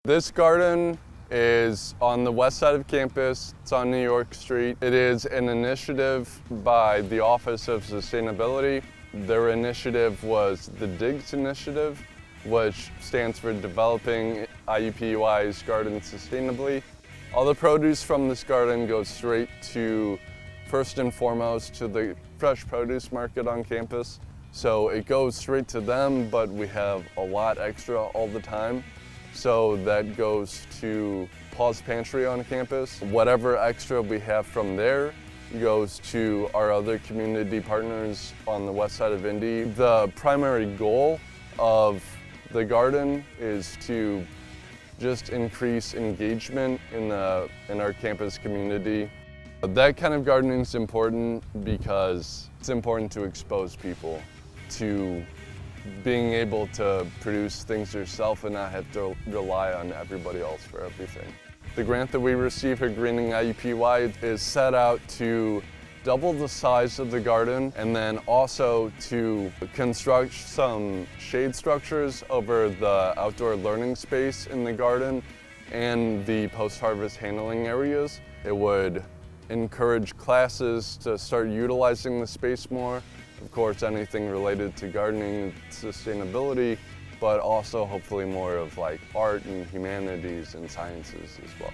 This garden is on the west side of campus. It's on New York Street. It is an initiative by the Office of Sustainability. Their initiative was the DIGS initiative, which stands for Developing IUPUI's Garden Sustainably. All the produce from this garden goes straight to, first and foremost, to the fresh produce market on campus. So it goes straight to them, but we have a lot extra all the time. So that goes to Paul's Pantry on campus. Whatever extra we have from there goes to our other community partners on the west side of Indy. The primary goal of the garden is to just increase engagement in our campus community. That kind of gardening is important because it's important to expose people to being able to produce things yourself and not have to rely on everybody else for everything. The grant that we receive at Greening IUPUI is set out to double the size of the garden and then also to construct some shade structures over the outdoor learning space in the garden and the post-harvest handling areas. It would encourage classes to start utilizing the space more. Of course, anything related to gardening, sustainability, but also hopefully more of like art and humanities and sciences as well.